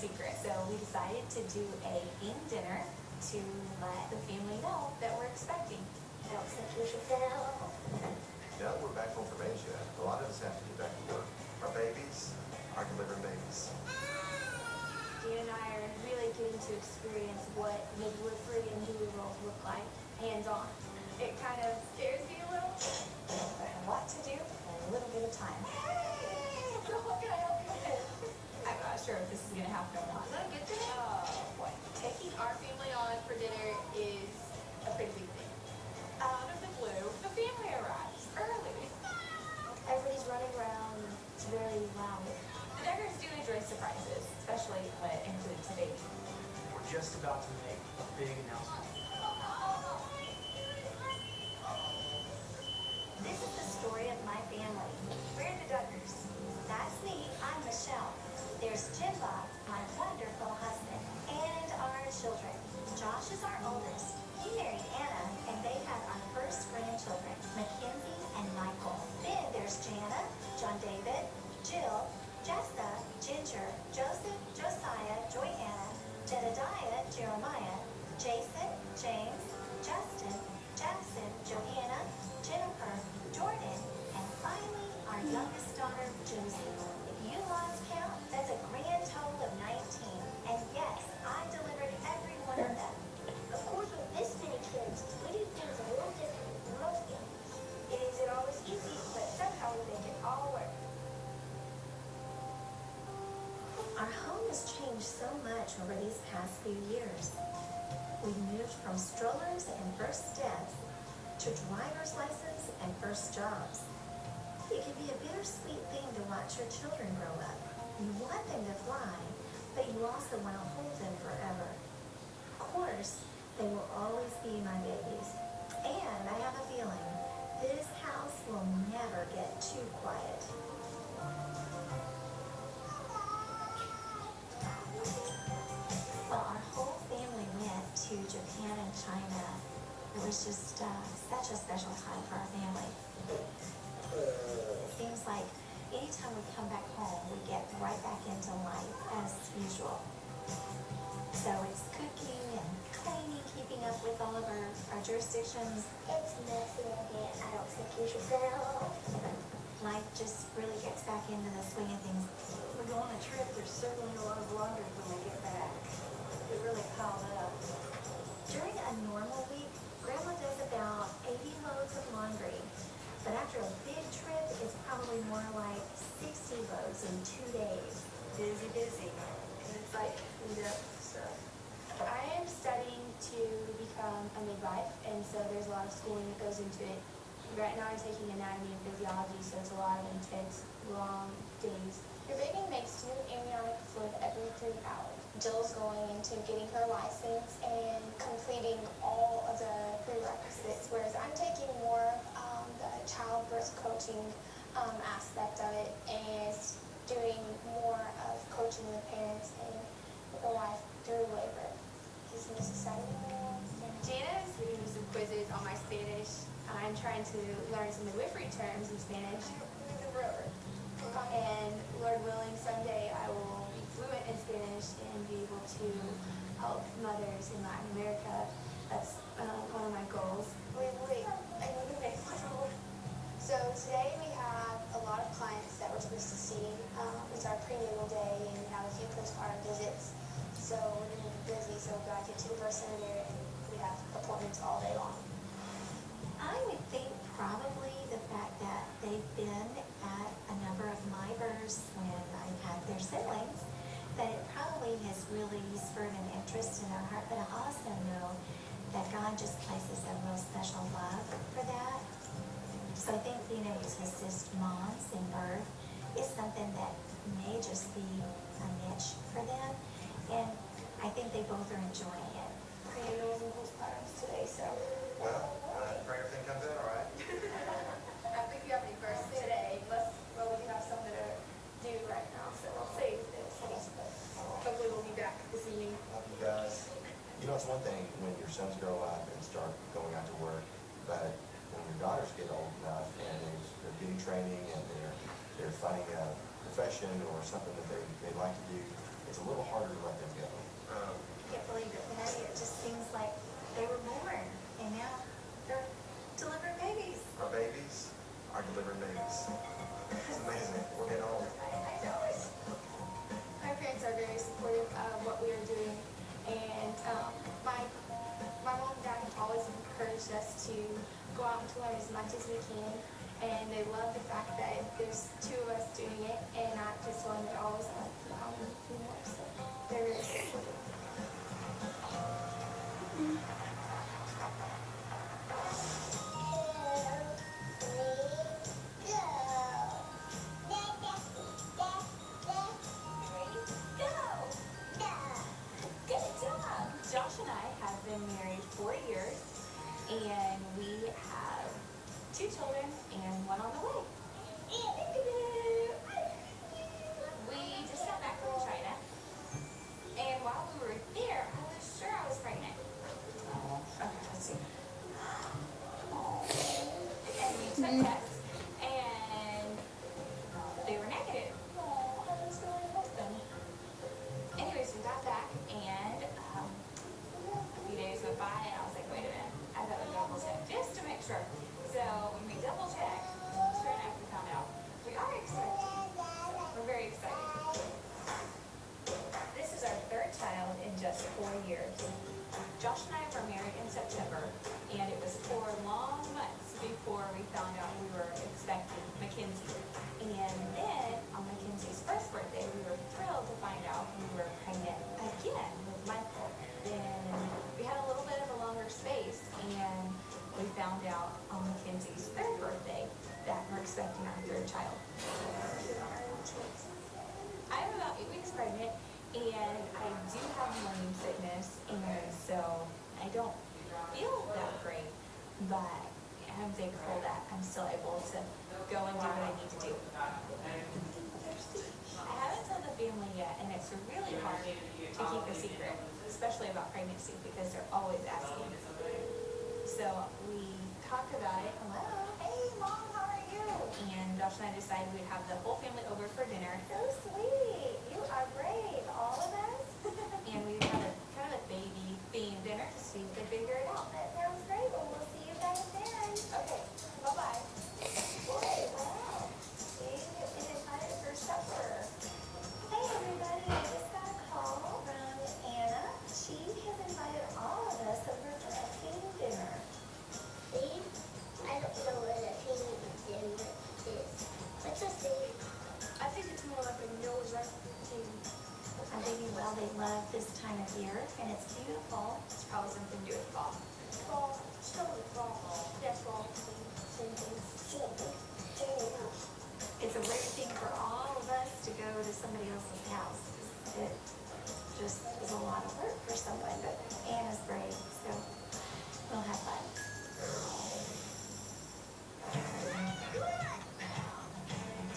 secret. So we decided to do a game dinner to let the family know that we're expecting. I don't think you should fail. Now that we're back home from Asia, a lot of us have to get back to work. Our babies are delivering babies. Gina and I are really getting to experience what midwifery and doula roles look like, hands-on. It kind of scares me a little. But a lot to do and a little bit of time. So what can I help you with? I'm not sure if this is going to happen or not. Is that a good thing? Oh, boy. Taking our family on for dinner is a pretty big thing. Out of the blue, the family arrives early. Everybody's running around. It's very loud. The deckers do enjoy surprises, especially when it includes a baby. We're just about to make a big announcement. This is the story of my family. We're the Duggars. That's me. I'm Michelle. There's Jim Bob, my wonderful husband, and our children. Josh is our oldest. He married Anna, and they had our first grandchildren, Mackenzie and Michael. Then there's Jana, John David, Jill, Jessa, Ginger, Joseph, Josiah, Joyanna, Jedediah, Jeremiah, Jason, James, Justin, Jackson, Johanna, Jennifer, Jordan, and finally our youngest daughter, Josie. If you lost count, that's a grand total of 19. And yes, I delivered every one of them. Of course, with this many kids, we do things a little different than most families. It isn't always easy, but somehow we make it all work. Our home has changed so much over these past few years. We moved from strollers and first steps to driver's license and first jobs. It can be a bittersweet thing to watch your children grow up. You want them to fly, but you also want to hold them forever. Of course, they will always be my babies. And I have a feeling this house will never get too quiet. Well, our whole family went to Japan and China. It was just such a special time for our family. It seems like anytime we come back home, we get right back into life as usual. So it's cooking and cleaning, keeping up with all of our jurisdictions. It's messy again. I don't think you should fail. Life just really gets back into the swing of things. We go on a trip, there's certainly a lot of laundry when we get back. It really piled up. During a normal week, Grandma does about 80 loads of laundry. But after a big trip, it's probably more like 60 loads in 2 days. Busy. And it's like in-depth stuff. I am studying to become a midwife, and so there's a lot of schooling that goes into it. Right now I'm taking anatomy and physiology, so it's a lot of intense, long days. Your baby makes new amniotic fluid every 3 hours. Jill's going into getting her license and completing all of the prerequisites, whereas I'm taking more the childbirth coaching aspect of it and doing more of coaching the parents and the wife through labor. Isn't this exciting? Jana is giving me some quizzes on my Spanish. I'm trying to learn some midwifery terms in Spanish. And Lord willing, someday I will be fluent in Spanish and be able to help mothers in Latin America. That's one of my goals. Wait, I need to make one more. So today we have a lot of clients that we're supposed to see. It's our prenatal day and we have a few postpartum visits. So we're going to be busy, so we've got to get to the birth center there and we have appointments all day long. I would think probably the fact that they've been at a number of my births when I've had their siblings, that it probably has really spurred an interest in their heart. But I also know that God just places a real special love for that. So I think being able to assist moms in birth is something that may just be a niche for them. And I think they both are enjoying it. Prenatals and postpartums today, so. Well, pray everything comes out all right. I think we have any births today, unless, well, we have something to do right now, so we'll save this. Hopefully we'll be back this evening. Love you guys. You know, it's one thing when your sons grow up and start going out to work, but when your daughters get old enough and they're getting training and they're finding a profession or something that they like to do, it's a little harder to let them go. I can't believe it, Patty. It just seems like they were born and now they're delivering babies. Our babies are delivering babies. It's amazing. We're getting old. I know it. My parents are very supportive of what we are doing, and my mom and dad have always encouraged us to go out and to learn as much as we can, and they love the fact that there's two of us doing it and not just one. They always want to do more, so they're very supportive. Josh and I have been married 4 years, and we have 2 children and 1 on the way. We just got back from China, and while we were there, I was sure I was pregnant. Okay, let's see. And we took tests, and they were negative. I was really hoping. Anyways, we got back, and a few days went by, and I was like, wait a minute, I gotta double check just to make sure. So when we double checked, sure enough, we found out we are expecting. We're very excited. This is our 3rd child in just 4 years. Josh and I were married in September, and it was 4 long months before we found out we were expecting Mackenzie. And then on Mackenzie's first birthday, we were thrilled to find out we were pregnant again with Michael. Then we had a little bit of a longer space, and we found out on Mackenzie's 3rd birthday that we're expecting our 3rd child. I'm about 8 weeks pregnant, and I do have morning sickness, and so I don't feel that great, but I'm thankful that I'm still able to go and do what I need to do. I haven't told the family yet, and it's really hard to keep a secret, especially about pregnancy, because they're always asking. So we talked about it. Hello. Hey, Mom, how are you? And Josh and I decided we'd have the whole family over for dinner. So sweet. You are brave. All of us. And we'd have a kind of a baby-themed dinner to see if they figure it out. That sounds great. Well, we'll see you guys then. Okay. Bye-bye. Boy, wow. See, you've been invited for supper. Hey, everybody. I just got a call from Anna. She has invited all of us over for a team dinner. See? I don't know what a team dinner is. What's a thing? I think it's more like a Noah's Ark team. I think, well, they love this time of year, and it's beautiful. It's probably something to do with fall. Fall, still with fall. That's fall. Same thing. It's a weird thing for all of us to go to somebody else's house. It just is a lot of work for someone, but Anna's brave, so we'll have fun.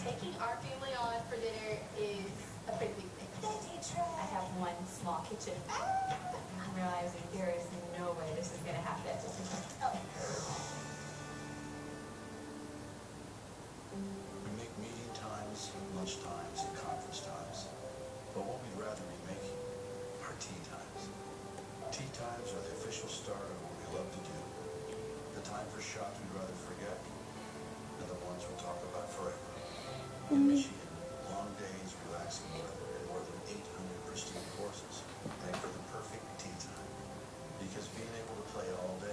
Taking our family on for dinner is a pretty big thing. I have one small kitchen. I'm realizing there is no way this is gonna happen. We make meeting times, lunch times, and conference times. But what we'd rather be making are tea times. Tea times are the official start of what we love to do. The time for shots we'd rather forget, and the ones we'll talk about forever. In Michigan, long days, relaxing weather, and more than 800 pristine courses make for the perfect tea time. Because being able to play all day